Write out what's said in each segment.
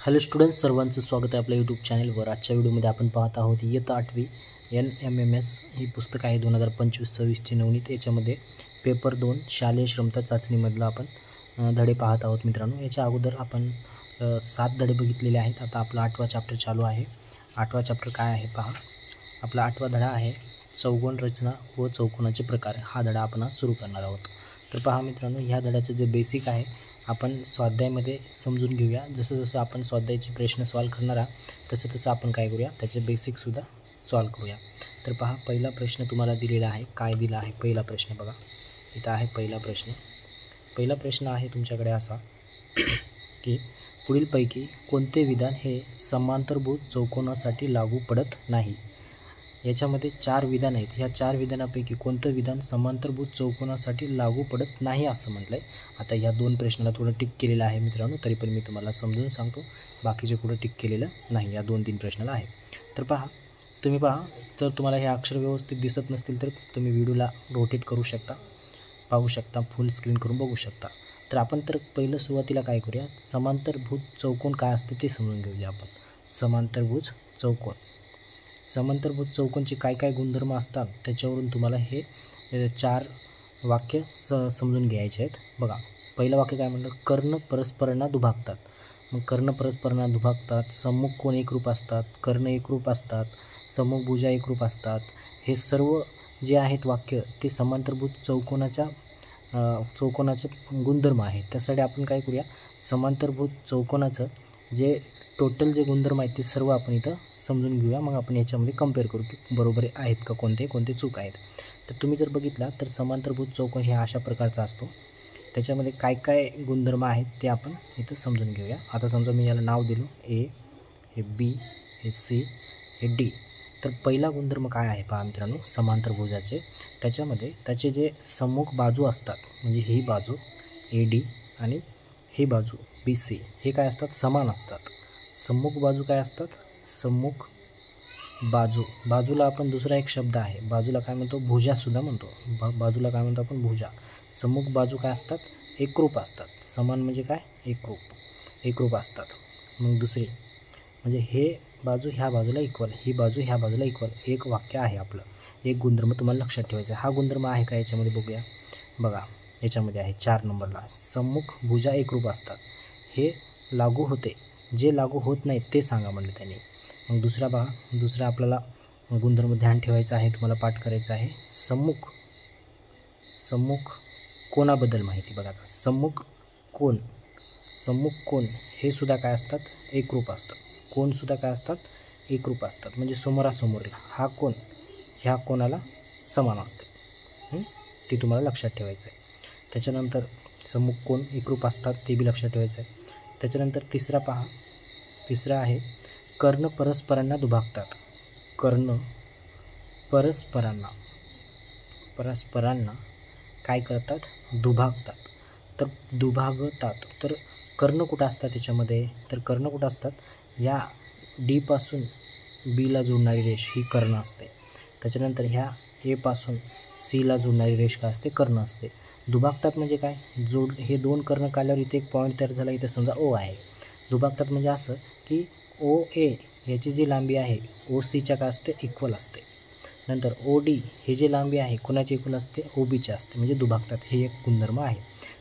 Hello students, सर्वांचं स्वागत आहे आपल्या यूट्यूब चॅनलवर। आजच्या व्हिडिओमध्ये आपण पाहत आहोत इयत्ता 8वी NMMS ही पुस्तक आहे 2025-26ची नवनीत। याच्यामध्ये पेपर 2 शालेय क्षमता चाचणीमधला आपण धडे पाहत आहोत मित्रांनो। याच्या अगोदर आपण 7 धडे बघितलेले आहेत। आता आपला 8वा चॅप्टर चालू आहे। 8वा चॅप्टर काय आहे पहा। आपला 8वा धडा आहे चौकोन रचना व चौकोनाचे प्रकार। हा धडा आपण आज सुरू करणार आहोत। तर पहा मित्रांनो, ह्या धड्याचं जे बेसिक आहे आपण स्वाध्यायामध्ये समजून घेऊया। जसं जसं आपण स्वाध्यायाचे प्रश्न सॉल्व करणार आहोत तसं तसं आपण काय करूया, त्याचे बेसिकसुद्धा सॉल्व करूया। तर पहा, पहिला प्रश्न तुम्हाला दिलेला आहे। काय दिला आहे पहिला प्रश्न बघा, इथं आहे पहिला प्रश्न। पहिला प्रश्न आहे तुमच्याकडे असा की पुढीलपैकी कोणते विधान हे समांतरभुज चौकोनासाठी लागू पडत नाही। याच्यामध्ये 4 विधान आहेत। ह्या 4 विधानापैकी कोणतं विधान समांतरभुज चौकोनासाठी लागू पडत नाही असं म्हटलं आहे। आता ह्या 2 प्रश्नाला थोडं टिक केलेलं आहे मित्रांनो, तरी पण मी तुम्हाला समजून सांगतो। बाकीचे कुठं टिक केलेलं नाही, या 2-3 प्रश्नाला आहे। तर पहा, तुम्ही पहा, जर तुम्हाला हे अक्षर व्यवस्थित दिसत नसतील तर तुम्ही व्हिडिओला रोटेट करू शकता, पाहू शकता, फुल स्क्रीन करून बघू शकता। तर आपण तर पहिलं सुरुवातीला काय करूया, समांतरभुज चौकोन काय असते ते समजून घेऊया आपण। समांतरभुज चौकोन, समांतरभुज चौकोनचे काय काय गुणधर्म असतात त्याच्यावरून तुम्हाला हे 4 वाक्य समजून घ्यायचे आहेत। बघा, पहिलं वाक्य काय म्हणलं, कर्ण परस्परांना दुभागतात। मग कर्ण परस्परांना दुभागतात, सम्मुख कोण एकरूप असतात, कर्ण एकरूप असतात, सम्मुख भुजा एकरूप असतात। हे सर्व जे आहेत वाक्य ते समांतरभुज चौकोनाचे गुणधर्म आहेत। त्यासाठी आपण काय करूया, समांतरभुज चौकोनाचं जे टोटल जे गुणधर्म आहेत ते सर्व आपण इथं समजून घेऊया। मग आपण याच्यामध्ये कंपेअर करू की बरोबर आहेत का, कोणते चूक आहेत। तर तुम्ही जर बघितला तर समांतरभुज चौकोन हे अशा प्रकारचा असतो। त्याच्यामध्ये काय काय गुणधर्म आहेत ते आपण इथं समजून घेऊया। आता समजा मी याला नाव दिलं A, हे B, हे C, हे D। तर पहिला गुणधर्म काय आहे पहा मित्रांनो, समांतरभुजाचे त्याच्यामध्ये त्याचे जे सम्मुख बाजू असतात, म्हणजे ही बाजू AD आणि ही बाजू BC हे काय असतात, समान असतात। सम्मुख बाजू काय असतात, सम्मुख बाजू, बाजूला आपण दुसरा एक शब्द आहे, बाजूला काय म्हणतो, भुजासुद्धा म्हणतो। बाजूला काय म्हणतो आपण, भुजा। सम्मुख बाजू काय असतात, एकरूप असतात। समान म्हणजे काय, एकरूप असतात। मग दुसरी म्हणजे हे बाजू ह्या बाजूला इक्वल, ही बाजू ह्या बाजूला इक्वल। एक वाक्य आहे आपलं, एक गुणधर्म तुम्हाला लक्षात ठेवायचा आहे। हा गुणधर्म आहे का याच्यामध्ये बघूया। बघा, याच्यामध्ये आहे 4 नंबरला, सम्मुख भुजा एकरूप असतात। हे लागू होते, जे लागू होत नाही ते सांगा म्हणलं त्यांनी। मग दुसरा पहा, दुसरा आपल्याला गुणधर्म ध्यान ठेवायचा आहे, तुम्हाला पाठ करायचा आहे। सम्मुख कोणाबद्दल माहिती बघा। आता सम्मुख कोण हे सुद्धा काय असतात, एकरूप असतात। कोणसुद्धा काय असतात, एकरूप असतात। म्हणजे समोरासमोरला हा कोण ह्या कोणाला समान असते, ते तुम्हाला लक्षात ठेवायचं आहे। त्याच्यानंतर सम्मुख कोण एकरूप असतात ते बी लक्षात ठेवायचं आहे। त्याच्यानंतर तिसरा पहा, तिसरा आहे कर्ण परस्परांना दुभागतात। कर्ण परस्परांना काय करतात, दुभागतात। तर दुभागतात, तर कर्ण कुठं असतात त्याच्यामध्ये, तर कर्ण कुठं असतात, या D पासून B ला जोडणारी रेष ही कर्ण असते। त्याच्यानंतर ह्या A पासून C ला जोडणारी रेष काय असते, कर्ण असते। दुभागतात म्हणजे काय, हे 2 कर्ण काढल्यावर इथे एक पॉईंट तयार झाला, इथे समजा O आहे। दुभागतात म्हणजे असं की OA याची जी लांबी आहे OCच्या काय असते, इक्वल असते। नंतर OD हे जे लांबी आहे कोणाची इक्वल असते, OBच्या असते, म्हणजे दुभागतात। हे एक गुणधर्म आहे।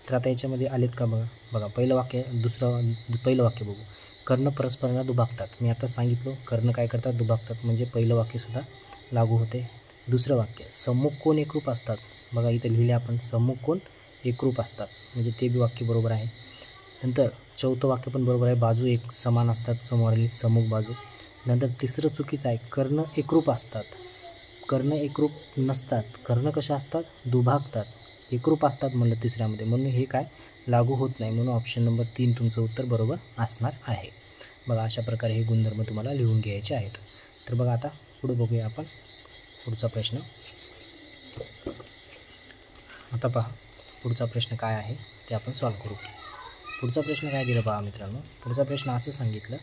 तर आता याच्यामध्ये आलेत का बघा, पहिलं वाक्य पहिलं वाक्य बघू, कर्ण परस्परांना दुभागतात। मी आता सांगितलं कर्ण काय करतात, दुभागतात, म्हणजे पहिलं वाक्यसुद्धा लागू होते। दुसरं वाक्य, सम्मुख कोण एकरूप असतात। बघा इथं लिहिले आपण, सम्मुख कोण एकरूप असतात, म्हणजे ते बी वाक्य बरोबर आहे। नंतर चौथं वाक्य पण बरोबर आहे, बाजू एक समान असतात, समोरील सम्मुख बाजू। नंतर तिसरं चुकीचं आहे, कर्ण एकरूप असतात। कर्ण एकरूप नसतात, कर्ण कशा असतात, दुभागतात, एकरूप असतात म्हणलं तिसऱ्यामध्ये, म्हणून हे काय लागू होत नाही। म्हणून ऑप्शन नंबर 3 तुमचं उत्तर बरोबर असणार आहे। बघा, अशा प्रकारे हे गुणधर्म तुम्हाला लिहून घ्यायचे आहेत। तर बघा, आता पुढे बघूया आपण पुढचा प्रश्न। आता पहा, पुढचा प्रश्न काय आहे ते आपण सॉल्व करू। पुढचा प्रश्न काय दिला पहा मित्रांनो, पुढचा प्रश्न असं सांगितलं,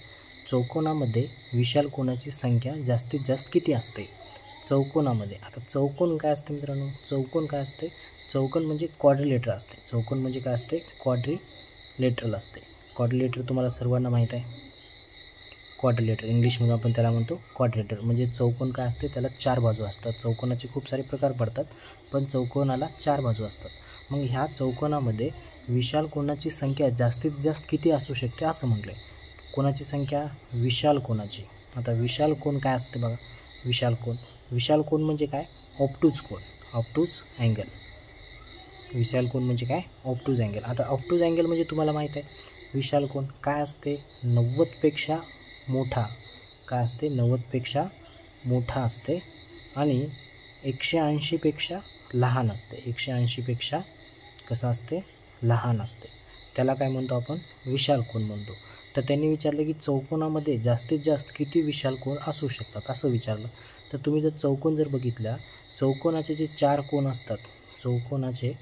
चौकोनामध्ये विशाल कोणाची संख्या जास्तीत जास्त किती असते। चौकोनामध्ये, आता चौकोन काय असते मित्रांनो, चौकोन काय असते, चौकोन म्हणजे क्वाड्रिलेटर असते। चौकोन म्हणजे काय असते, क्वाड्रिलेटरल असते। क्वाड्रिलेटर तुम्हाला सर्वांना माहीत आहे, क्वाड्रिलेटर, इंग्लिशमध्ये आपण त्याला म्हणतो क्वाड्रिलेटर. म्हणजे चौकोन काय असते, त्याला 4 बाजू असतात. चौकोनाचे खूप सारे प्रकार पडतात, पण चौकोनाला 4 बाजू असतात. मग ह्या चौकोनामध्ये विशाल कोनाची संख्या जास्तीत जास्त किती असू शकते असं म्हटलं आहे. कोणाची संख्या, विशाल कोनाची. आता विशाल कोन काय असते बघा, विशाल कोन म्हणजे काय, ऑब्टूज कोन, ऑब्टूज अँगल. विशाल कोन म्हणजे काय, ऑब्टूज अँगल. आता ऑब्टूज अँगल म्हणजे तुम्हाला माहीत आहे, विशाल कोन काय असते, 90पेक्षा मोठा. काय असते, 90पेक्षा मोठा असते आणि 180पेक्षा लहान असते. 180पेक्षा कसं असते, लहान असते. त्याला काय म्हणतो आपण, विशाल कोन म्हणतो. तर त्यांनी विचारलं की चौकोनामध्ये जास्तीत जास्त किती विशाल कोन असू शकतात असं विचारलं. तर तुम्ही जर चौकोन जर बघितला, चौकोनाचे जे 4 कोन असतात, चौकोनाचे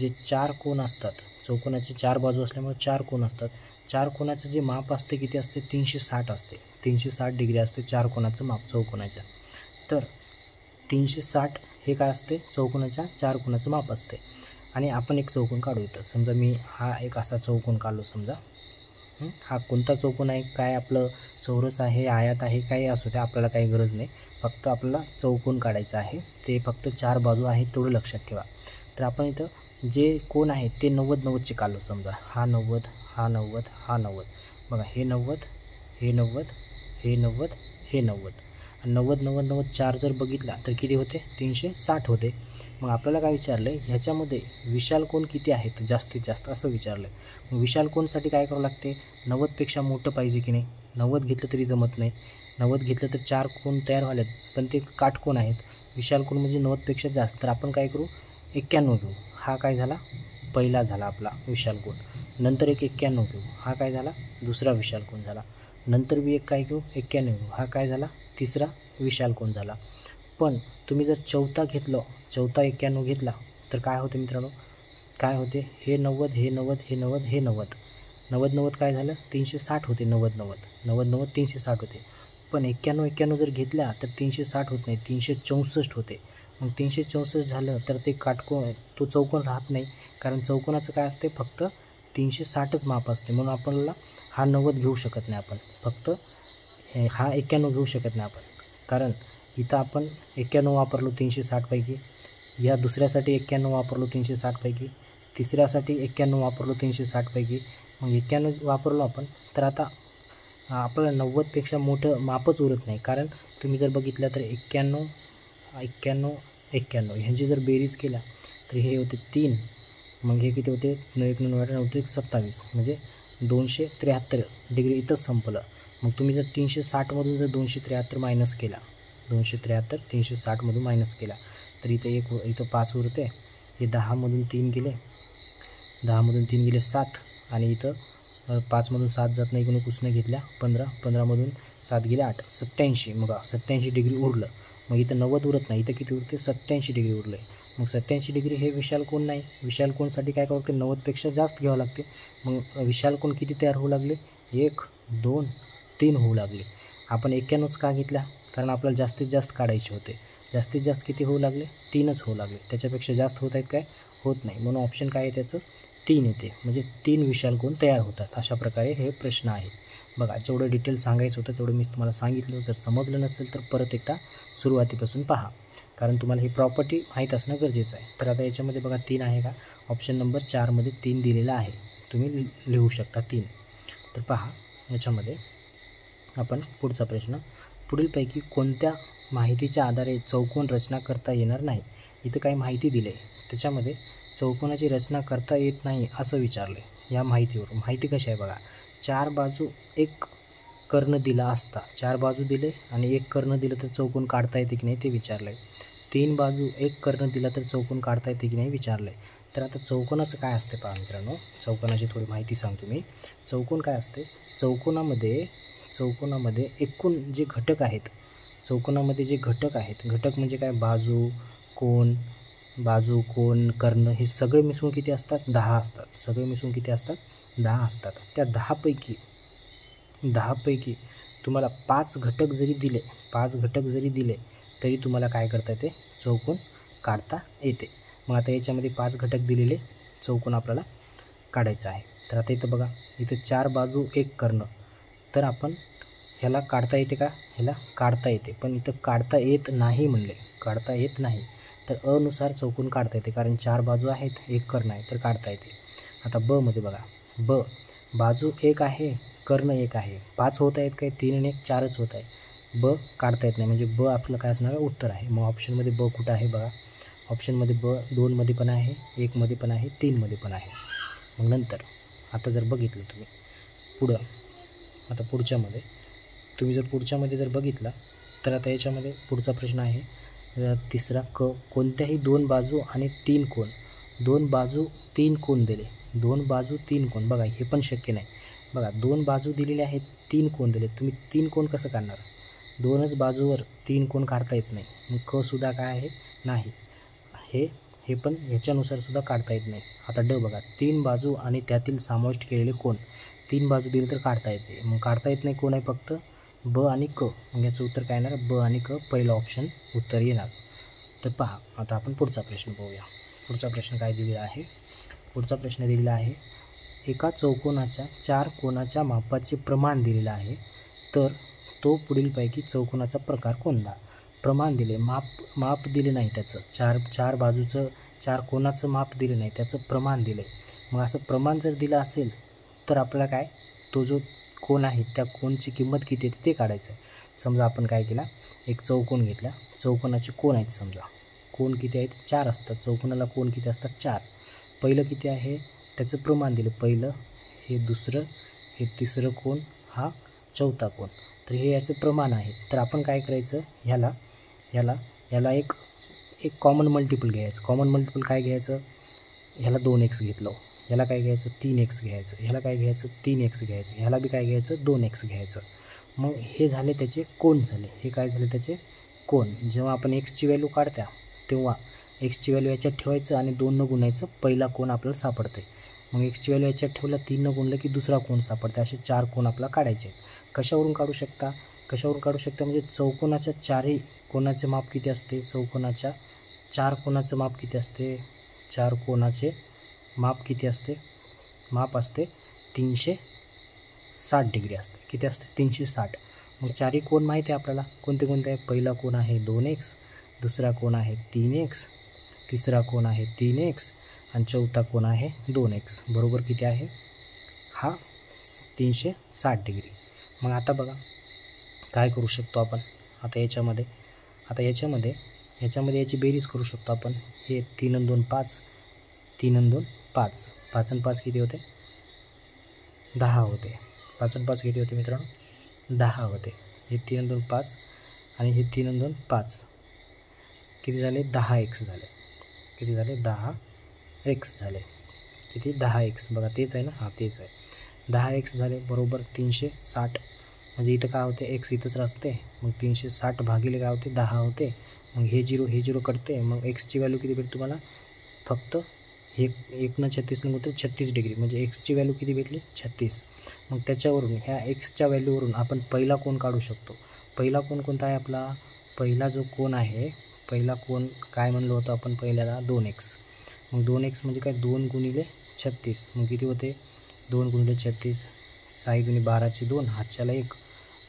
जे 4 कोन असतात, चौकोनाचे 4 बाजू असल्यामुळे 4 कोन असतात. 4 कोनाचं जे माप असते किती असते, 360 असते. 360 डिग्री असते 4 कोनाचं माप चौकोनाच्या. तर 360 हे काय असते, चौकोनाच्या 4 कोनाचं माप असते. आणि आपण एक चौकोन काढू इथं. समजा मी हा एक असा चौकोन काढलो समजा. हा कोणता चौकोन आहे, काय आपलं चौरस आहे, आयात आहे, काही असू द्या, आपल्याला काही गरज नाही. फक्त आपल्याला चौकोन काढायचं आहे. ते फक्त 4 बाजू आहेत तेवढं लक्षात ठेवा. तर आपण इथं जे कोन आहेत ते 90-90चे काढलो समजा. हा 90, हा 90, हा 90. बघा हे 90, हे 90, हे 90, हे 90. 90-90-90 4 जर बघितला तर किती होते, 360 होते. मग आपल्याला काय विचारलं आहे, ह्याच्यामध्ये विशाल कोन किती आहेत जास्तीत जास्त असं विचारलं आहे. मग विशाल कोनसाठी काय करावं लागते, 90पेक्षा मोठं पाहिजे की नाही. 90 घेतलं तरी जमत नाही. 90 घेतलं तर 4 कोन तयार व्हायलेत, पण ते काटकोन आहेत. विशाल कोन म्हणजे 90पेक्षा जास्त. तर आपण काय करू, 91 घेऊ. हा काय झाला, पहिला झाला आपला विशाल कोन. नंतर एक 91 घेऊ. हा काय झाला, दुसरा विशाल कोन झाला. नंतर बी एक काय घेऊ, 91 घेऊ. हा काय झाला, तिसरा विशाल कोन झाला. पण तुम्ही जर चौथा 91 घेतला तर काय होते मित्रांनो, काय होते, हे 90, हे 90, हे 90, हे 90. 90-90 काय झालं, 360 होते. 90-90 360 होते. पण 91 जर घेतल्या तर 360 होत नाही, 364 होते. मग 364 झालं तर ते तो चौकोन राहत नाही. कारण चौकोनाचं काय असते, फक्त 360च माप असते. म्हणून आपल्याला हा 90 घेऊ शकत नाही आपण. फक्त हा 91 घेऊ शकत नाही आपण. कारण इथं आपण 91 वापरलो 360पैकी, या दुसऱ्यासाठी 91 वापरलो 360पैकी, तिसऱ्यासाठी 91 वापरलो 360पैकी. मग 91 वापरलो आपण, तर आता आपल्याला 90पेक्षा मोठं मापच उरत नाही. कारण तुम्ही जर बघितलं तर 91, 91, 91 ह्यांची जर बेरीज केला तर हे होते 3. मग हे किती होते, 9 27, म्हणजे 273 डिग्री इथंच संपलं. मग तुम्ही जर 360मधून जर 273 मायनस केला, 273 360मधून मायनस केला तर इथं 5 उरते. हे 10मधून 3 गेले, 10मधून 3 गेले 7. आणि इथं 5मधून 7 जात नाही, कोणी कुसनं घेतल्या 15, 15मधून 7 गेले 8, 87. मग 87 डिग्री उरलं. मग इथं 90 उरत नाही, इथं किती उरते, 87 डिग्री उरलं आहे. मग 87 डिग्री हे विशाल कोन नाही. विशाल कोनसाठी काय करावं लागते, 90पेक्षा जास्त घ्यावं लागते. मग विशाल कोन किती तयार होऊ लागले, 1, 2, 3 होऊ लागले. आपण 91च का घेतला, कारण आपल्याला जास्तीत जास्त काढायचे होते. जास्तीत जास्त किती होऊ लागले, 3च होऊ लागले. त्याच्यापेक्षा जास्त होत आहेत काय, होत नाही. म्हणून ऑप्शन काय आहे त्याचं, 3 येते. म्हणजे 3 विशाल कोन तयार होतात. अशा प्रकारे हे प्रश्न आहेत. बघा, जेवढं डिटेल सांगायचं होतं तेवढं मी तुम्हाला सांगितलं. जर समजलं नसेल तर परत एकदा सुरुवातीपासून पहा, कारण तुम्हाला ही प्रॉपर्टी माहीत असणं गरजेचं आहे. तर आता याच्यामध्ये बघा 3 आहे का, ऑप्शन नंबर 4मध्ये 3 दिलेला आहे. तुम्ही लिहू शकता 3. तर पहा याच्यामध्ये आपण पुढचा प्रश्न, पुढीलपैकी कोणत्या माहितीच्या आधारे चौकोन रचना करता येणार नाही. इथं काही माहिती दिली आहे, त्याच्यामध्ये चौकोनाची रचना करता येत नाही असं विचारलं आहे. या माहितीवरून, माहिती कशी आहे बघा, 4 बाजू एक कर्ण दिला असता, 4 बाजू दिले आणि एक कर्ण दिलं तर चौकोन काढता येते की नाही ते विचारलं आहे. 3 बाजू एक कर्ण दिला तर चौकोन काढता येते की नाही विचारलं आहे. तर आता चौकोनाचं काय असते पहा मित्रांनो, चौकोनाची थोडी माहिती सांगतो मी. चौकोन काय असते, चौकोनामध्ये एकूण जे घटक आहेत, चौकोनामध्ये जे घटक आहेत, घटक म्हणजे काय, बाजू, कोन, कर्ण, हे सगळे मिसळून किती असतात, 10 असतात. सगळे मिसळून किती असतात, 10 असतात. त्या 10पैकी तुम्हाला 5 घटक जरी दिले तरी तुम्हाला काय करता येते, चौकोन काढता येते. मग आता याच्यामध्ये 5 घटक दिलेले चौकोन आपल्याला काढायचा आहे. तर आता इथं बघा, इथं 4 बाजू एक कर्ण. तर आपण ह्याला काढता येते का? ह्याला काढता येते, पण इथं काढता येत नाही म्हणले, काढता येत नाही. तर अनुसार चौकोन काढता येते, कारण 4 बाजू आहेत, एक कर्ण आहे, तर काढता येते. आता ब मध्ये बघा, ब बाजू 1 आहे, कर्ण 1 आहे, 5 होत आहेत काय? 3 आणि 1 4च होत आहे. ब काढता येत नाही, म्हणजे ब आपलं काय असणार आहे? उत्तर आहे. मग ऑप्शनमध्ये ब कुठं आहे बघा. ऑप्शनमध्ये ब 2मध्ये पण आहे, 1मध्ये पण आहे, 3मध्ये पण आहे. मग नंतर आता जर बघितलं तुम्ही पुढं, आता पुढच्यामध्ये तुम्ही जर पुढच्यामध्ये जर बघितला तर आता याच्यामध्ये पुढचा प्रश्न आहे तिसरा, कोणत्याही 2 बाजू आणि 3 कोन, 2 बाजू 3 कोन दिले, 2 बाजू 3 कोन. बघा हे पण शक्य नाही. बघा 2 बाजू दिलेले आहेत, 3 कोन दिले, तुम्ही 3 कोन कसं काढणार? 2च बाजूवर 3 कोन काढता येत नाही. मग क सुद्धा काय आहे? नाही. हे पण ह्याच्यानुसार सुद्धा काढता येत नाही. आता ड बघा, 3 बाजू आणि त्यातील समाविष्ट केलेले कोन, 3 बाजू दिले तर काढता येते. मग काढता येत नाही, कोण आहे? फक्त ब आणि क. मग याचं उत्तर काय येणार? ब आणि क, पहिलं ऑप्शन उत्तर येणार. तर पहा, आता आपण पुढचा प्रश्न पाहूया. पुढचा प्रश्न काय दिलेला आहे? पुढचा प्रश्न दिलेला आहे, एका चौकोनाच्या 4 कोनाच्या मापाचे प्रमाण दिलेलं आहे, तर तो पुढीलपैकी चौकोनाचा प्रकार कोणता? प्रमाण दिले, माप दिले नाही त्याचं, चार बाजूचं 4 कोनाचं माप दिलं नाही, त्याचं प्रमाण दिलं आहे. मग असं प्रमाण जर दिलं असेल तर आपल्याला काय, तो जो कोन आहे त्या कोनची किंमत किती येते ते काढायचं आहे. समजा आपण काय केला, एक चौकोन घेतला, चौकोनाचे कोन आहेत, समजा कोन किती आहेत? 4 असतात. चौकोनाला कोन किती असतात? 4. पहिलं किती आहे? त्याचं प्रमाण दिलं, पहिलं, हे दुसरं, हे तिसरं कोन, हा चौथा कोन. तर हे याचं प्रमाण आहे. तर आपण काय करायचं, ह्याला एक कॉमन मल्टिपल घ्यायचं. कॉमन मल्टिपल काय घ्यायचं? ह्याला 2x घेतलं, ह्याला काय घ्यायचं? 3x घ्यायचं, ह्याला काय घ्यायचं? 3x घ्यायचं, ह्याला बी काय घ्यायचं? 2x घ्यायचं. मग हे झाले त्याचे कोन झाले, हे काय झाले? त्याचे कोन. जेव्हा आपण xची व्हॅल्यू काढत्या तेव्हा xची व्हॅल्यू याच्यात ठेवायचं आणि 2 गुणायचं, पहिला कोन आपल्याला सापडते. मग xची व्हॅल्यू याच्यात ठेवलं, 3 गुणलं की दुसरा कोन सापडते. असे 4 कोन आपल्याला काढायचे. कशावरून काढू शकता? म्हणजे चौकोनाच्या 4ही कोनाचे माप किती असते? चौकोनाच्या 4 कोनाचं माप किती असते? 4 कोनाचे माप किती असते? माप असते 360 डिग्री असते. किती असते? 360. मग 4ही कोन माहिती आहे आपल्याला, कोणते कोणते आहे? पहिला कोन आहे 2x, दुसरा कोन आहे 3x, तिसरा कोन आहे 3x आणि चौथा कोन आहे 2x. बरोबर किती आहे? हा 360 डिग्री. मग आता बघा काय करू शकतो आपण आता याच्यामध्ये याची बेरीज करू शकतो आपण. हे 3 आणि 2 5, 3 आणि 2 5, 5 आणि 5 किती होते? 10 होते. 5 आणि 5 किती होते मित्रांनो? 10 होते. हे 3 आणि 2 5 आणि हे 3 आणि 2 5 किती झाले? 10x झाले. किती झाले? 10x झाले. किती? 10x. बघा तेच आहे ना? हां तेच आहे. 10x झाले बरोबर 360. म्हणजे इथं काय होते? x इथंच असते. मग 360 भागिले काय होते? 10 होते. मग हे 0 कटते. मग xची व्हॅल्यू किती भेटते तुम्हाला? फक्त हे 1 न 36 न होते 36 डिग्री. म्हणजे xची व्हॅल्यू किती भेटली? 36. मग त्याच्यावरून ह्या xच्या व्हॅल्यूवरून आपण पहिला कोन काढू शकतो. पहिला कोन कोणता आहे आपला? पहिला जो कोन आहे, पहिला कोन काय म्हणलं होतं आपण पहिल्याला? 2x. मग 2x म्हणजे काय? 2 गुणिले 36. मग किती होते? 2 गुणिले 36, 6 गुणिले 12चे 2, हातच्याला 1,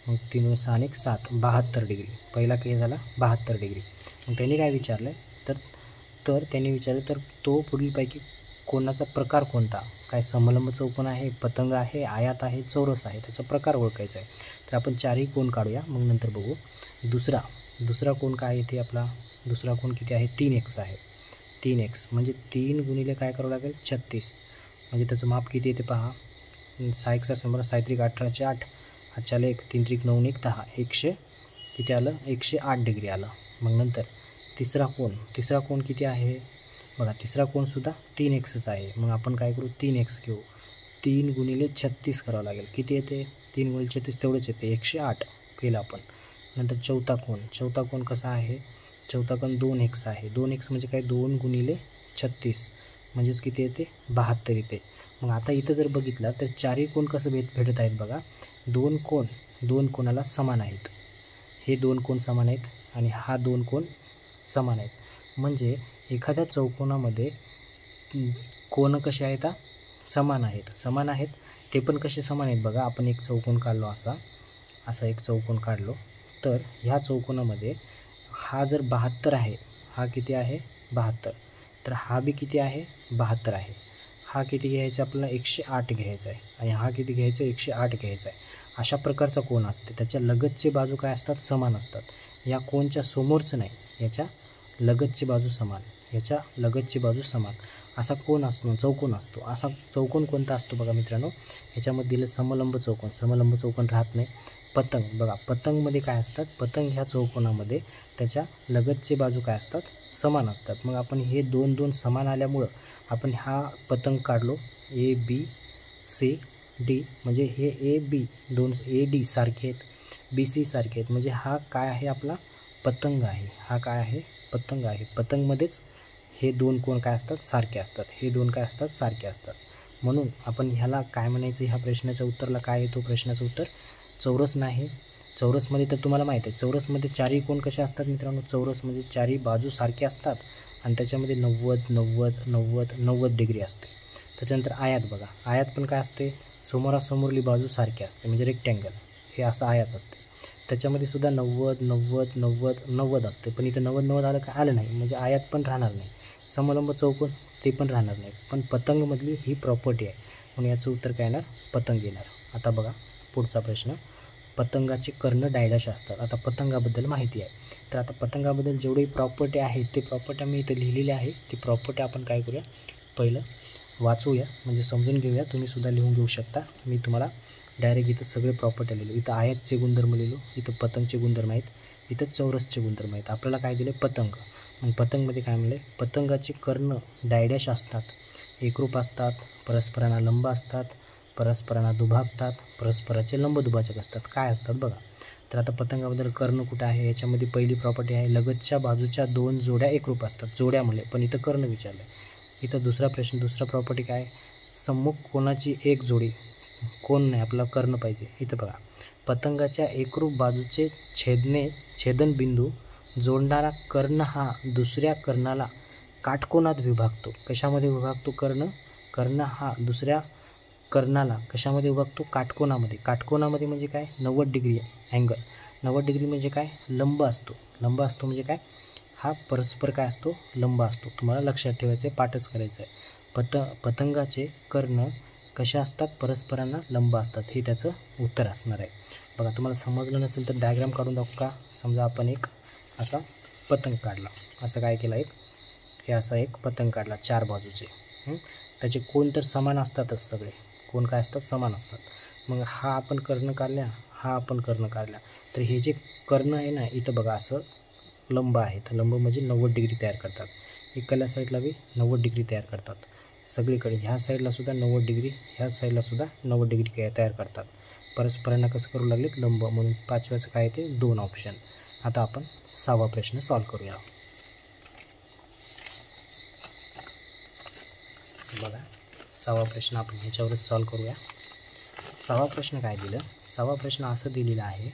मग 3 6 आणि 1 7, 72 डिग्री. पहिला काही झाला? 72 डिग्री. मग त्यांनी काय विचारलं तर त्यांनी विचारलं तर तो पुढीलपैकी कोणाचा प्रकार कोणता? काय समलंब चौकोन आहे, पतंग आहे, आयात आहे, चौरस आहे, त्याचा प्रकार ओळखायचा आहे. तर आपण 4ही कोन काढूया, मग नंतर बघू. दुसरा कोन काय येते आपला? दुसरा कोन किती आहे? 3x आहे. 3x म्हणजे 3 गुणिले काय करावं लागेल? 36. म्हणजे त्याचं माप किती येते पहा. 6x 100, 6 3 18चे 8, हातच्याला 1, 3 3 9 1 10, 100 किती आलं? 108 डिग्री आलं. मग नंतर तिसरा कोन किती आहे? बघा तिसरा कोनसुद्धा 3xच आहे. मग आपण काय करू? 3x घेऊ. 3 गुणिले 36 करावं लागेल. किती येते? 3 गुणिले 36 तेवढंच येते, 108 केलं आपण. नंतर चौथा कोन कसा आहे? चौथा कोन 2x आहे. 2x म्हणजे काय? 2 गुणिले 36 म्हणजेच किती येते? 72 येते. मग आता इथं जर बघितलं तर 4ही कोन कसं भेटत आहेत बघा. 2 कोनाला समान आहेत. हे 2 कोन समान आहेत आणि हा 2 कोन समान आहेत. म्हणजे एखाद्या चौकोनामध्ये कोन कसे आहेत? समान आहेत. ते पण कसे समान आहेत बघा. आपण एक चौकोन काढलो असा, असा एक चौकोन काढलो तर ह्या चौकोनामध्ये हा जर 72 आहे, हा किती आहे 72, तर हा बी किती आहे 72 आहे. हा किती घ्यायचा आपल्याला 108 घ्यायचा आहे आणि हा किती घ्यायचा 108 घ्यायचा आहे. अशा प्रकारचा कोन असते. त्याच्या लगतची बाजू काय असतात समान असतात. या कोनच्या समोरचं नाही, याच्या लगतची बाजू समान, याच्या लगतची बाजू समान असा कोन असतो, चौकोन असतो. असा चौकोन कोणता असतो बघा मित्रांनो, ह्याच्यामध्ये दिलं समलंब चौकोन. समलंब चौकोन राहत नाही. पतंग बघा, पतंगमध्ये काय असतात, पतंग ह्या चौकोनामध्ये त्याच्या लगतची बाजू काय असतात समान असतात. मग आपण हे दोन दोन समान आल्यामुळं आपण हा पतंग काढलो ए बी सी डी, म्हणजे हे ए बी दोन ए डी सारखे आहेत, बी सी सारखे आहेत, म्हणजे हा काय आहे आपला पतंग आहे. हा काय आहे पतंग आहे. पतंगमध्येच हे दोन कोण काय असतात सारखे असतात, हे दोन काय असतात सारखे असतात. म्हणून आपण ह्याला काय म्हणायचं, ह्या प्रश्नाच्या उत्तरला काय येतो, प्रश्नाचं उत्तर चौरस नाही. चौरसमध्ये तर तुम्हाला माहीत आहे, चौरसमध्ये चारही कोण कसे असतात मित्रांनो, चौरसमध्ये चारही बाजू सारखे असतात आणि त्याच्यामध्ये 90 90 90 90 डिग्री असते. त्याच्यानंतर आयात बघा, आयात पण काय असते, समोरासमोरली बाजू सारखी असते, म्हणजे रेक्टँगल हे असं आयात असते. त्याच्यामध्ये सुद्धा 90 90 90 90 असते, पण इथं 90 90 आलं का आलं नाही, म्हणजे आयात पण राहणार नाही. समलंब चौकोन ते पण राहणार नाही. पण पतंगमधली ही प्रॉपर्टी आहे, म्हणून याचं उत्तर काय येणार पतंग येणार. आता बघा पुढचा प्रश्न, पतंगाचे कर्ण डायडॅश असतात. आता पतंगाबद्दल माहिती आहे, तर आता पतंगाबद्दल जेवढी प्रॉपर्टी आहेत ते प्रॉपर्टी मी इथं लिहिलेली आहे. ती प्रॉपर्टी आपण काय करूया, पहिलं वाचूया, म्हणजे समजून घेऊया. तुम्हीसुद्धा लिहून घेऊ शकता. मी तुम्हाला डायरेक्ट इथं सगळे प्रॉपर्टी लिहिलो. इथं आयतचे गुणधर्म लिहिलो, इथं पतंगचे गुणधर्म आहेत, इथं चौरसचे गुणधर्म आहेत. आपल्याला काय दिले पतंग. मग पतंगमध्ये काय म्हणले, पतंगाचे कर्ण डायडॅश असतात, एकरूप असतात, परस्परांना लंब असतात, परस्परांना दुभागतात, परस्पराचे लंब दुभाजक असतात. काय असतात बघा, तर आता पतंगाबद्दल कर्ण कुठं आहे, याच्यामध्ये पहिली प्रॉपर्टी आहे लगतच्या बाजूच्या दोन जोड्या एकरूप असतात. जोड्या म्हणले, पण इथं कर्ण विचारलं. इथं दुसरा प्रश्न, दुसरा प्रॉपर्टी काय, सम्मुख कोणाची एक जोडी, कोण नाही आपला कर्ण पाहिजे. इथं बघा, पतंगाच्या एकरूप बाजूचे छेदनबिंदू जोडणारा कर्ण हा दुसऱ्या कर्णाला काटकोनात विभागतो. कशामध्ये विभागतो कर्ण हा दुसऱ्या कर्णाला कशामध्ये विभागतो काटकोनामध्ये. काटकोनामध्ये म्हणजे काय 90 डिग्री अँगल. 90 डिग्री म्हणजे काय लंब असतो. लंब असतो म्हणजे काय, हा परस्पर काय असतो लंब असतो. तुम्हाला लक्षात ठेवायचं आहे, पाठच करायचं आहे. पतंगाचे कर्ण कशा असतात परस्परांना लंब असतात, हे त्याचं उत्तर असणार आहे. बघा तुम्हाला समजलं नसेल तर डायग्राम काढून दाखवू का. समजा आपण एक असा पतंग काढला, असं काय केलं, हे असा एक पतंग काढला चार बाजूचे. त्याचे कोण तर समान असतातच, सगळे कोण काय असतात समान असतात. मग हा आपण कर्ण काढल्या, हा आपण कर्ण काढला, तर हे जे कर्ण आहे ना इथं बघा असं लंब आहेत. लंब म्हणजे 90 डिग्री तयार करतात. इकडल्या साईडला बी 90 डिग्री तयार करतात. सगळीकडे ह्या साईडला सुद्धा 90 डिग्री, ह्या साईडला सुद्धा 90 डिग्री तयार करतात. परस्परांना कसं करू लागलेत लंब, म्हणून पाचव्याचं काय ते 2 ऑप्शन. आता आपण 6वा प्रश्न सॉल्व करूया. बघा 6वा प्रश्न आपण ह्याच्यावरच सॉल्व करूया. 6वा प्रश्न काय दिलं, 6वा प्रश्न असं दिलेला आहे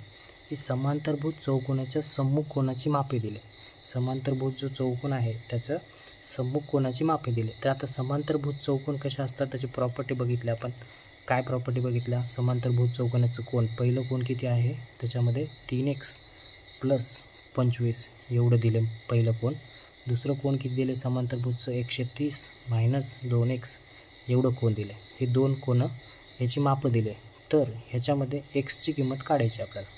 की समांतरभुज चौकोनाच्या सम्मुख कोनाची मापे दिले. समांतरभुज जो चौकोन आहे त्याचं सम्मुख कोनाची मापे दिले. तर आता समांतरभुज चौकोन कशा असतात त्याची प्रॉपर्टी बघितली आपण. काय प्रॉपर्टी बघितल्या, समांतरभुज चौकोनाचं कोन, पहिलं कोन किती आहे त्याच्यामध्ये 3x + 25 एवढं दिलं पहिलं कोन. दुसरं कोन किती दिले समांतरभुजचं 130 - 2x एवढं कोन दिले. हे दोन कोनं ह्याची मापं दिले. तर ह्याच्यामध्ये एक्सची किंमत काढायची आपल्याला,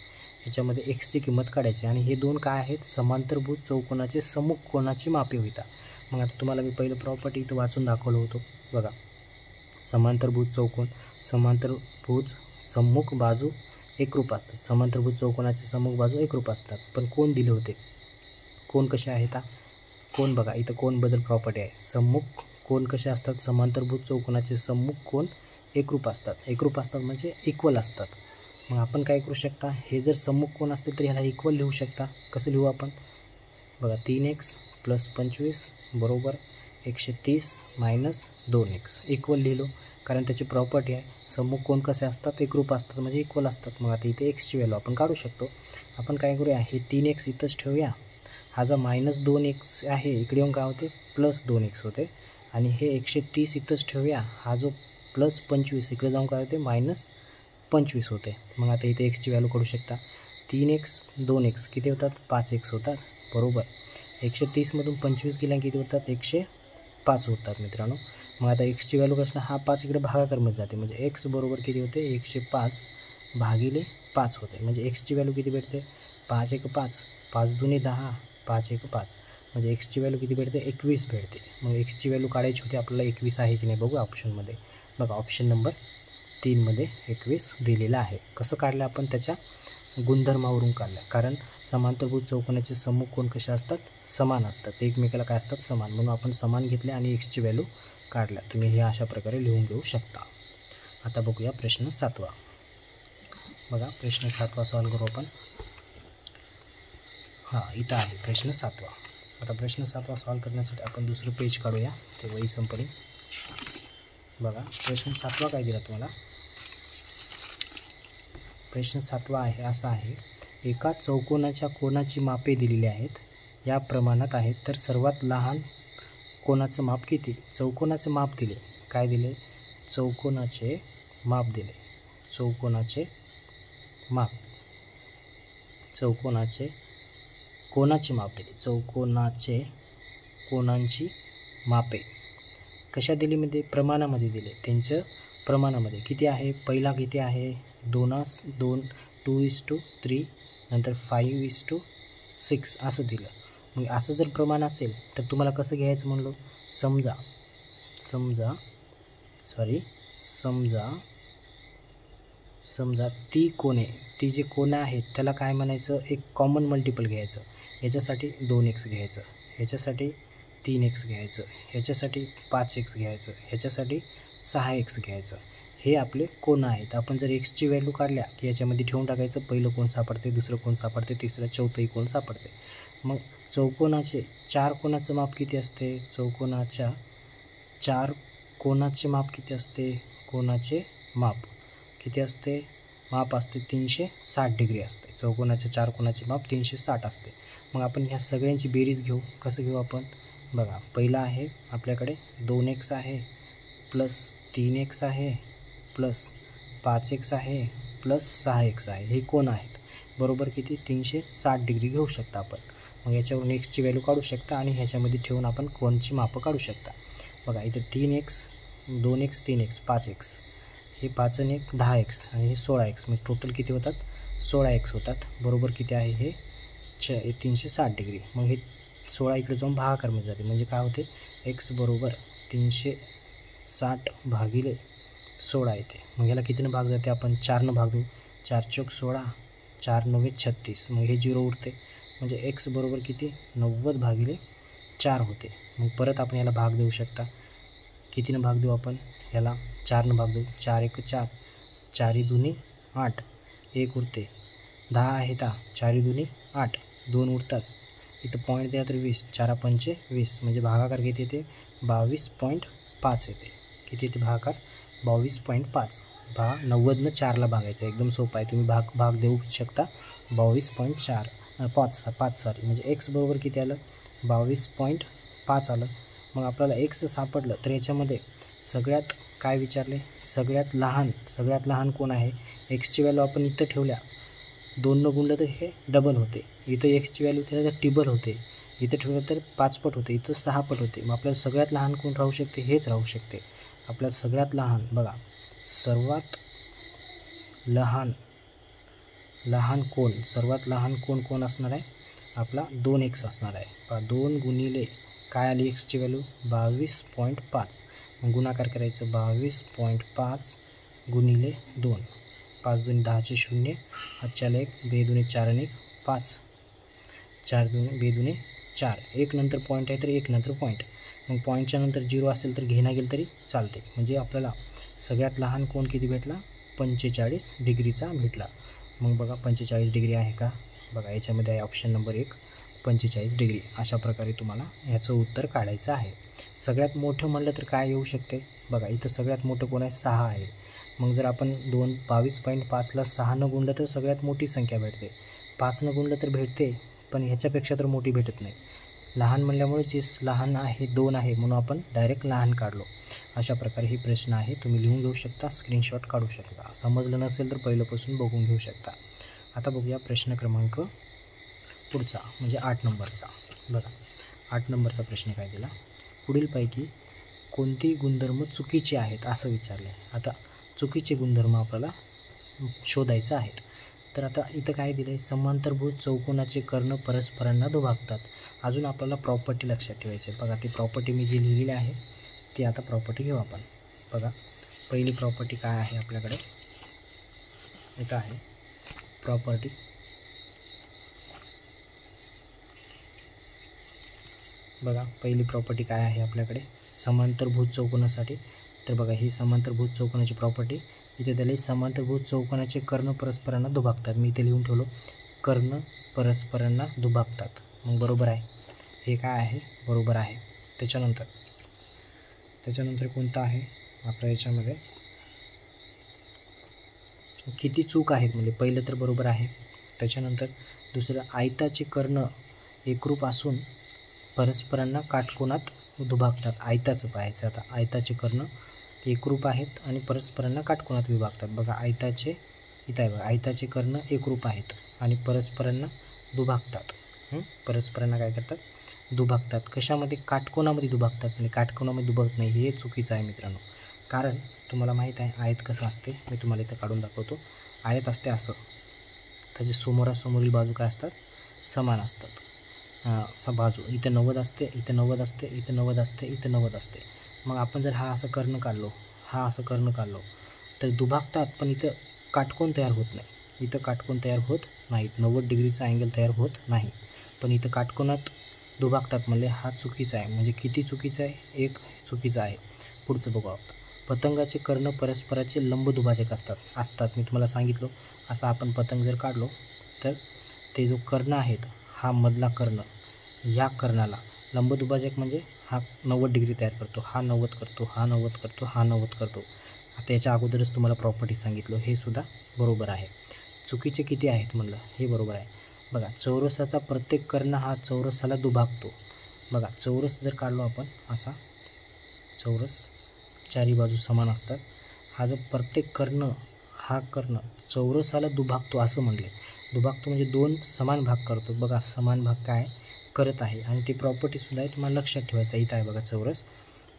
ह्याच्यामध्ये एक्सची किंमत काढायची आणि हे दोन काय आहेत समांतरभुज चौकोनाचे सम्मुख कोनाची मापे होतात. मग आता तुम्हाला मी पहिलं प्रॉपर्टी इथं वाचून दाखवलं होतं बघा. समांतरभुज चौकोन, समांतरभुज सम्मुख बाजू एकरूप असतात. समांतरभुज चौकोनाचे सम्मुख बाजू एकरूप असतात. पण कोण दिले होते, कोण कसे आहेत, कोण बघा इथं कोण बदल प्रॉपर्टी आहे. सम्मुख कोण कसे असतात, समांतरभुज चौकोनाचे सम्मुख कोण एकरूप असतात. एकरूप असतात म्हणजे इक्वल असतात. मग आपण काय करू शकता, हे जर सम्मुख कोण असतील तर ह्याला इक्वल लिहू शकता. कसं लिहू आपण बघा, 3x + 25 बरोबर 130 - 2x इक्वल लिहिलो, कारण त्याची प्रॉपर्टी आहे सम्मुख कोण कसे असतात एकरूप असतात म्हणजे इक्वल असतात. मग आता इथे एक्सची व्हॅल्यू आपण काढू शकतो. आपण काय करूया, हे 3x इथंच ठेवूया, हा जो -2x आहे इकडे येऊन काय होते +2x होते, आणि हे 130 इथंच ठेवूया, हा जो +25 इकडे जाऊन काय होते 25 होते. मग आता इथे एक्सची व्हॅल्यू काढू शकता. 3x 2x किती होतात 5x होतात बरोबर. 130मधून 25 गेल्या किती होतात 105 होतात मित्रांनो. मग आता एक्सची व्हॅल्यू कसं हा 5 इकडे भागाकारमध्ये जाते म्हणजे एक्स बरोबर किती होते 105 भागिले 5 होते. म्हणजे एक्सची व्हॅल्यू किती भेटते 5 1 5 5 2 10 5 1 5 म्हणजे एक्सची व्हॅल्यू किती भेटते 21 भेटते. मग एक्सची व्हॅल्यू काढायची होती आपल्याला 21 आहे की नाही बघू ऑप्शनमध्ये. बघा ऑप्शन नंबर 3मध्ये 21 दिलेलं आहे. कसं काढलं आपण त्याच्या गुणधर्मावरून काढलं. कारण समांतरभुज चौकोनाचे सम्मुख कोण कसे असतात समान असतात एकमेकाला काय असतात समान म्हणून आपण समान घेतले आणि एक्सची व्हॅल्यू काढल्या. तुम्ही हे अशा प्रकारे लिहून घेऊ शकता. आता बघूया प्रश्न 7वा. बघा प्रश्न 7वा सॉल्व करू आपण. हां इथं आहे प्रश्न 7वा. आता प्रश्न 7वा सॉल्व करण्यासाठी आपण दुसरं पेज काढूया ते वही संपली. बघा प्रश्न 7वा काय दिला तुम्हाला. प्रश्न 7वा आहे असा आहे एका चौकोनाच्या कोनाची मापे दिलेली आहेत या प्रमाणात आहेत तर सर्वात लहान कोनाचं माप किती. चौकोनाचं माप दिले काय दिले चौकोनाचे माप दिले चौकोनाचे माप चौकोनाचे कोनाची माप दिली चौकोनाचे कोनांची मापे कशा दिली मध्ये प्रमाणामध्ये दिले. त्यांचं प्रमाणामध्ये किती आहे पहिला किती आहे 2:3 नंतर 5:6 असं दिलं. मग असं जर प्रमाण असेल तर तुम्हाला कसं घ्यायचं म्हणलो समजा ती कोणे ती जे कोणं आहेत त्याला काय म्हणायचं एक कॉमन मल्टिपल घ्यायचं. याच्यासाठी 2x घ्यायचं ह्याच्यासाठी 3x घ्यायचं ह्याच्यासाठी 5x घ्यायचं ह्याच्यासाठी 6x घ्यायचं. हे आपले कोण आहेत. आपण जर एक्सची व्हॅल्यू काढल्या की याच्यामध्ये ठेवून टाकायचं पहिलं कोण सापडते दुसरं कोण सापडते तिसरं चौथंही कोण सापडते. मग चौकोनाचे 4 कोणाचं माप किती असते चौकोनाच्या 4 कोणाचे माप किती असते कोणाचे माप किती असते माप असते 360 डिग्री असते. चौकोनाच्या 4 कोणाचे माप 360 असते. मग आपण ह्या सगळ्यांची बेरीज घेऊ. कसं घेऊ आपण बघा पहिला आहे आपल्याकडे 2x आहे प्लस 3x आहे प्लस 5x आहे प्लस 6x आहे. हे कोण आहेत बरोबर किती 360 डिग्री घेऊ शकता आपण. मग याच्यावरून एक्सची व्हॅल्यू काढू शकता आणि ह्याच्यामध्ये ठेवून आपण कोणची मापं काढू शकता. बघा इथे 3x 2x 3x 5x हे 5 आणि 1 10x आणि हे 16x म्हणजे टोटल किती होतात 16x होतात बरोबर किती आहे हे 360 डिग्री. मग हे 16 इकडे जाऊन भागाकारमध्ये जाते म्हणजे काय होते x बरोबर 360 भागिले 16 येते. मग ह्याला कितीनं भाग जाते आपण 4नं भाग देऊ 4 चौक 16 4 9 36 मग हे 0 उरते म्हणजे x बरोबर किती 90 भागिले 4 होते. मग परत आपण याला भाग देऊ शकता. कितीनं भाग देऊ आपण ह्याला 4नं भाग देऊ 4 1 4 4 2 8 1 उरते 10 आहे 10 4 2 8 2 उरतात. इथं पॉईंट द्या तर 20 4 5 20 म्हणजे भागाकार किती येते 22.5 येते. किती येते भागाकार 22.5. 90नं 4ला भागायचं एकदम सोपं आहे. तुम्ही भाग देऊ शकता 22.5 सॉरी म्हणजे एक्स बरोबर किती आलं 22.5 आलं. मग आपल्याला एक्स सापडलं तर याच्यामध्ये सगळ्यात काय विचारले सगळ्यात लहान कोण आहे. एक्सची व्हॅल्यू आपण इथं ठेवल्या 2नं गुणलं तर हे डबल होते. इथं एक्सची व्हॅल्यू ठेवलं तर टिबल होते. इथं ठेवलं तर 5 पट होते इथं 6 पट होते. मग आपल्याला सगळ्यात लहान कोण राहू शकते हेच राहू शकते. आपल्याला सगळ्यात लहान बघा सर्वात लहान कोण असणार आहे आपला 2x असणार आहे. 2 गुणिले काय आली एक्सची व्हॅल्यू 22.5 मग गुणाकार करायचं 22.5 गुणिले 2 5 2 10 0 हातच्याला 1 2 2 4 आणि 5 4 2 2 2 4 1 नंतर पॉईंट आहे तर 1 नंतर पॉईंट. मग पॉईंटच्या नंतर 0 असेल तर घेणं गेलं तरी चालते. म्हणजे आपल्याला सगळ्यात लहान कोण किती भेटला 45 डिग्रीचा भेटला. मग बघा 45 डिग्री आहे का बघा याच्यामध्ये आहे ऑप्शन नंबर 1 45 डिग्री. अशा प्रकारे तुम्हाला ह्याचं उत्तर काढायचं आहे. सगळ्यात मोठं म्हणलं तर काय येऊ शकते बघा इथं सगळ्यात मोठं कोण आहे 6 आहे. मग जर आपण 22.5ला 6नं गुणलं तर सगळ्यात मोठी संख्या भेटते. 5नं गुणलं तर भेटते पण ह्याच्यापेक्षा तर मोठी भेटत नाही. लहान म्हणल्यामुळे जे लहान आहे 2 आहे म्हणून आपण डायरेक्ट लहान काढलो. अशा प्रकारे हे प्रश्न आहे, तुम्ही लिहून घेऊ शकता, स्क्रीनशॉट काढू शकता. समजलं नसेल तर पहिल्यापासून बघून घेऊ शकता. आता बघूया प्रश्न क्रमांक पुढचा म्हणजे 8 नंबरचा. बघा 8 नंबरचा प्रश्न काय दिला, पुढीलपैकी कोणती गुणधर्म चुकीचे आहेत असं विचारले. आता चुकीचे गुणधर्म आपल्याला शोधायचं आहेत. तर आता इथं काय दिलं आहे, समांतरभुज चौकोनाचे कर्ण परस्परांना दुभागतात. अजून आपल्याला प्रॉपर्टी लक्षात ठेवायची आहे. बघा ती प्रॉपर्टी मी जी लिहिलेली आहे ती आता प्रॉपर्टी घेऊ आपण. बघा पहिली प्रॉपर्टी काय आहे आपल्याकडे, इथं आहे प्रॉपर्टी. बघा पहिली प्रॉपर्टी काय आहे आपल्याकडे समांतरभुज चौकोनासाठी. तर बघा ही समांतरभुज चौकोनाची प्रॉपर्टी इथे दिली, समांतरभुज चौकोनाचे कर्ण परस्परांना दुभागतात. मी इथे लिहून ठेवलो कर्ण परस्परांना दुभागतात. मग बरोबर आहे, हे काय आहे बरोबर आहे. त्याच्यानंतर कोणतं आहे आपल्या याच्यामध्ये, किती चूक आहेत म्हणजे पहिलं तर बरोबर आहे. त्याच्यानंतर दुसरं, आयताचे कर्ण एकरूप असून परस्परांना काटकोनात दुभागतात. आयताचं पाहायचं आता, आयताचे कर्ण एकरूप आहेत आणि परस्परांना काटकोनात विभागतात. बघा आयताचे इथं आहे बघा, आयताचे कर्ण एकरूप आहेत आणि परस्परांना दुभागतात. परस्परांना काय करतात, दुभागतात. कशामध्ये, काटकोनामध्ये दुभागतात. म्हणजे काटकोनामध्ये दुभागत नाही, हे चुकीचं आहे मित्रांनो. कारण तुम्हाला माहीत आहे आयत कसं असते, मी तुम्हाला इथं काढून दाखवतो. आयत असते असं, त्याचे समोरासमोरील बाजू काय असतात, समान असतात. बाजू इथं 90 असते, इथं 90 असते, इथं 90 असते, इथं 90 असते. मग आपण जर हा असं कर्ण काढलो, हा असं कर्ण काढलो तर दुभागतात, पण इथं काटकोन तयार होत नाही. इथं काटकोन तयार होत नाहीत, 90 डिग्रीचा अँगल तयार होत नाही. पण इथं काटकोनात दुभागतात म्हणजे हा चुकीचा आहे. म्हणजे किती चुकीचं आहे, एक चुकीचं आहे. पुढचं बघू आपण. पतंगाचे कर्ण परस्पराचे लंब दुभाजक असतात. मी तुम्हाला सांगितलं असं आपण पतंग जर काढलो तर ते जो कर्ण आहेत, हा मधला कर्ण या कर्णाला लंब दुभाजक म्हणजे हा 90 डिग्री तयार करतो, हा 90 करतो, हा 90 करतो, हा 90 करतो. आता याच्या अगोदरच तुम्हाला प्रॉपर्टी सांगितलं, हे सुद्धा बरोबर आहे. चुकीचे किती आहेत म्हणलं, हे बरोबर आहे. बघा चौरसाचा प्रत्येक कर्ण हा चौरसाला दुभागतो. बघा चौरस जर काढलो आपण असा, चौरस चारी बाजू समान असतात. हा जो प्रत्येक कर्ण, हा कर्ण चौरसाला दुभागतो असं म्हणले. दुभागतो म्हणजे दोन समान भाग करतो. बघा समान भाग काय करत आहे आणि ती प्रॉपर्टीसुद्धा आहे, तुम्हाला लक्षात ठेवायचं. इथं आहे बघा चौरस,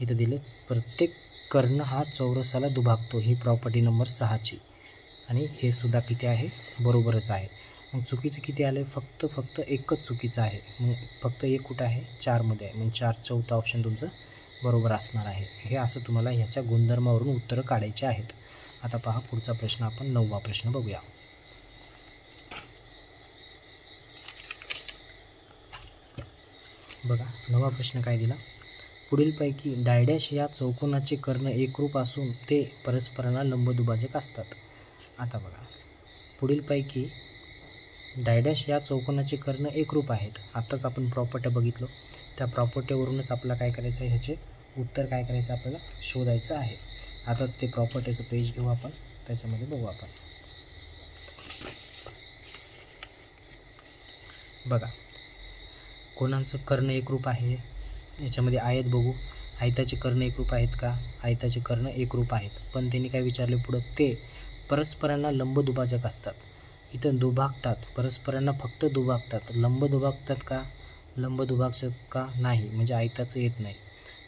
इथं दिले प्रत्येक कर्ण हा चौरसाला दुभागतो, ही प्रॉपर्टी नंबर 6ची. आणि हे सुद्धा किती आहे, बरोबरच आहे. मग चुकीचं किती आलं, फक्त एकच चुकीचं आहे. मग फक्त एक कुठं आहे, 4मध्ये आहे. मग 4 चौथा ऑप्शन तुमचं बरोबर असणार आहे. हे असं तुम्हाला ह्याच्या गुणधर्मावरून उत्तरं काढायची आहेत. आता पहा पुढचा प्रश्न, आपण 9वा प्रश्न बघूया. बघा 9वा प्रश्न काय दिला, पुढीलपैकी डायडॅश या चौकोनाचे कर्ण एकरूप असून ते परस्परांना लंबदुभाजक असतात. आता बघा पुढीलपैकी डायडॅश या चौकोनाचे कर्ण एकरूप आहेत. आत्ताच आपण प्रॉपर्ट्या बघितलं, त्या प्रॉपर्टीवरूनच आपल्याला काय करायचं आहे, ह्याचे उत्तर काय करायचं आपल्याला शोधायचं आहे. आता ते प्रॉपर्टीचं पेज घेऊ आपण, त्याच्यामध्ये बघू आपण. बघा कोणाचं कर्ण एकरूप आहे, याच्यामध्ये आयत बघू, आयताचे कर्ण एकरूप आहेत का, आयताचे कर्ण एकरूप आहेत. पण त्यांनी काय विचारले पुढं, ते परस्परांना लंब दुभाजक असतात. इथं दुभागतात, परस्परांना फक्त दुभागतात. लंब दुभागतात का, लंब दुभाजक का नाही, म्हणजे आयताचं येत नाही.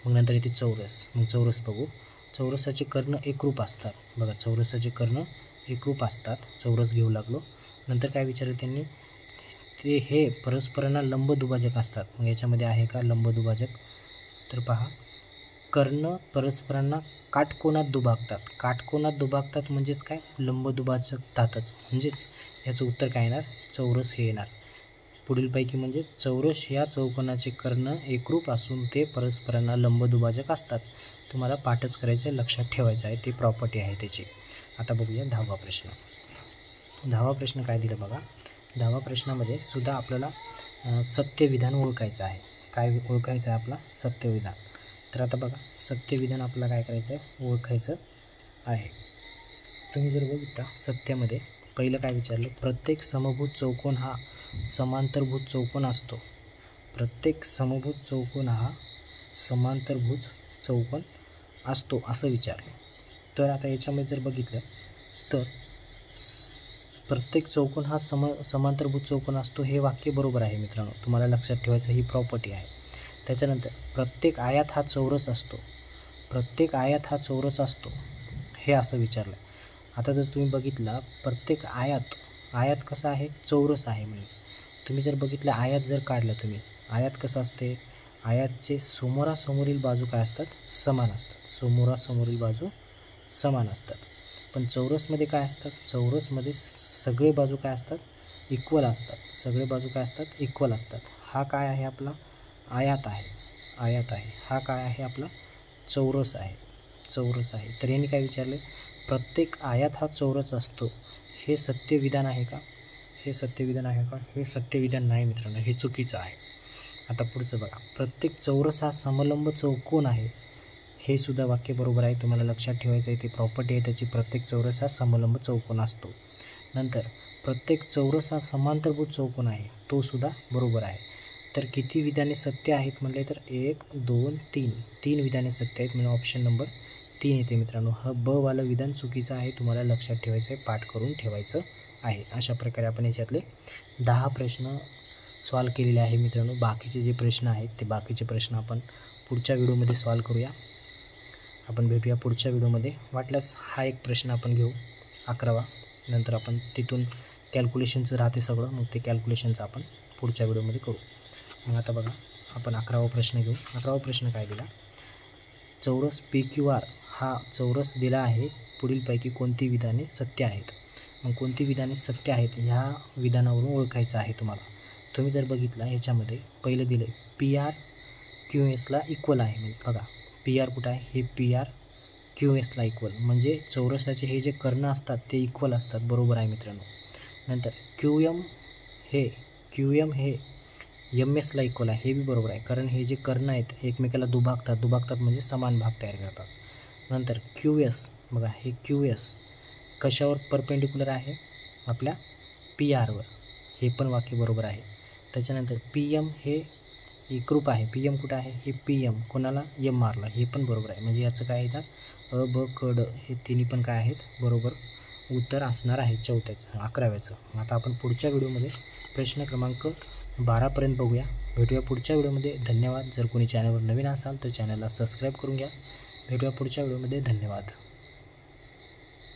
मग नंतर येते चौरस. मग चौरस बघू, चौरसाचे कर्ण एकरूप असतात. बघा चौरसाचे कर्ण एकरूप असतात, चौरस घेऊ लागलो. नंतर काय विचारलं त्यांनी, ते हे परस्परांना लंब दुभाजक असतात. मग याच्यामध्ये आहे का लंब दुभाजक, तर पहा कर्ण परस्परांना काटकोनात दुभागतात. काटकोनात दुभागतात म्हणजेच काय, लंब दुभाजकतातच. म्हणजेच याचं उत्तर काय येणार, चौरस हे येणार. पुढीलपैकी म्हणजे चौरस या चौकोनाचे कर्ण एकरूप असून ते परस्परांना लंब दुभाजक असतात. तुम्हाला पाठच करायचं आहे, लक्षात ठेवायचं आहे, ती प्रॉपर्टी आहे त्याची. आता बघूया 10वा प्रश्न. 10वा प्रश्न काय दिलं बघा, 10वा प्रश्नामध्ये सुद्धा आपल्याला सत्यविधान ओळखायचं आहे. काय ओळखायचं आहे आपला, सत्यविधान. तर आता बघा सत्यविधान आपल्याला काय करायचं आहे, ओळखायचं आहे. तुम्ही जर बघितला सत्यामध्ये पहिलं काय विचारलं, प्रत्येक समभुज चौकोन हा समांतरभुज चौकोन असतो. प्रत्येक समभुज चौकोन हा समांतरभुज चौकोन असतो असं विचारलं. तर आता याच्यामध्ये जर बघितलं तर प्रत्येक चौकोन हा समांतरभुज चौकोन असतो हे वाक्य बरोबर आहे मित्रांनो. तुम्हाला लक्षात ठेवायचं ही प्रॉपर्टी आहे. त्याच्यानंतर प्रत्येक आयत हा चौरस असतो, प्रत्येक आयत हा चौरस असतो हे असं विचारलं. आता जर तुम्ही बघितला प्रत्येक आयत कसा आहे, चौरस आहे. म्हणजे तुम्ही जर बघितलं आयत जर काढलं तुम्ही, आयत कसं असते, आयतचे समोरासमोरील बाजू काय असतात, समान असतात. समोरासमोरील बाजू समान असतात. पण चौरसमध्ये काय असतात, चौरसमध्ये सगळे बाजू काय असतात, इक्वल असतात. सगळे बाजू काय असतात, इक्वल असतात. हा काय आहे आपला आयत आहे. हा काय आहे आपला चौरस आहे. तर यांनी काय विचारले, प्रत्येक आयत हा चौरस असतो हे सत्य विधान आहे का? हे सत्य विधान नाही मित्रांनो, हे चुकीचं आहे. आता पुढचं बघा, प्रत्येक चौरस हा समलंब चौकोन आहे हे सुद्धा वाक्य बरोबर आहे. तुम्हाला लक्षात ठेवायचं आहे, ती प्रॉपर्टी आहे त्याची. प्रत्येक चौरस हा समलंब चौकोन असतो. नंतर प्रत्येक चौरस हा समांतरभुज चौकोन आहे, तो सुद्धा बरोबर आहे. तर किती विधाने सत्य आहेत म्हणले तर 1 2 3 विधाने सत्य आहेत, म्हणजे ऑप्शन नंबर 3 येते मित्रांनो. हा ब वालं विधान चुकीचं आहे, तुम्हाला लक्षात ठेवायचं आहे, पाठ करून ठेवायचं आहे. अशा प्रकारे आपण याच्यातले 10 प्रश्न सॉल्व केलेले आहे मित्रांनो. बाकीचे जे प्रश्न आहेत ते बाकीचे प्रश्न आपण पुढच्या व्हिडिओमध्ये सॉल्व करूया. आपण भेटूया पुढच्या व्हिडिओमध्ये. वाटल्यास हा एक प्रश्न आपण घेऊ 11वा, नंतर आपण तिथून कॅल्क्युलेशनचं राहते सगळं, मग ते कॅल्क्युलेशनचं आपण पुढच्या व्हिडिओमध्ये करू. मग आता बघा, आपण 11वा प्रश्न घेऊ. 11वा प्रश्न काय दिला, चौरस PQR हा चौरस दिला आहे, पुढीलपैकी कोणती विधाने सत्य आहेत. मग कोणती विधाने सत्य आहेत ह्या विधानावरून ओळखायचं आहे तुम्हाला. तुम्ही जर बघितला ह्याच्यामध्ये पहिलं दिलं आहे PR QSला इक्वल आहे. म्हणजे बघा PR कुठं आहे, हे PR QSला इक्वल, म्हणजे चौरसाचे हे जे कर्ण असतात ते इक्वल असतात, बरोबर आहे मित्रांनो. नंतर QM हे MSला इक्वल आहे, हे बी बरोबर आहे, कारण हे जे कर्ण आहेत एकमेकाला दुभागतात म्हणजे समान भाग तयार करतात. नंतर QS बघा, हे QS कशावर परपेंडिक्युलर आहे, आपल्या PRवर, हे पण वाक्य बरोबर आहे. त्याच्यानंतर PM हे एकरूप आहे, PM कुठं आहे, हे PM कोणाला, MRला, हे पण बरोबर आहे. म्हणजे याचं काय येतात, अ ब क ड हे तिन्ही पण काय आहेत, बरोबर उत्तर असणार आहे 11व्याचं. आता आपण पुढच्या व्हिडिओमध्ये प्रश्न क्रमांक 12पर्यंत बघूया. भेटूया पुढच्या व्हिडिओमध्ये. धन्यवाद. जर कोणी चॅनलवर नवीन असाल तर चॅनलला सबस्क्राईब करून घ्या. भेटूया पुढच्या व्हिडिओमध्ये. धन्यवाद.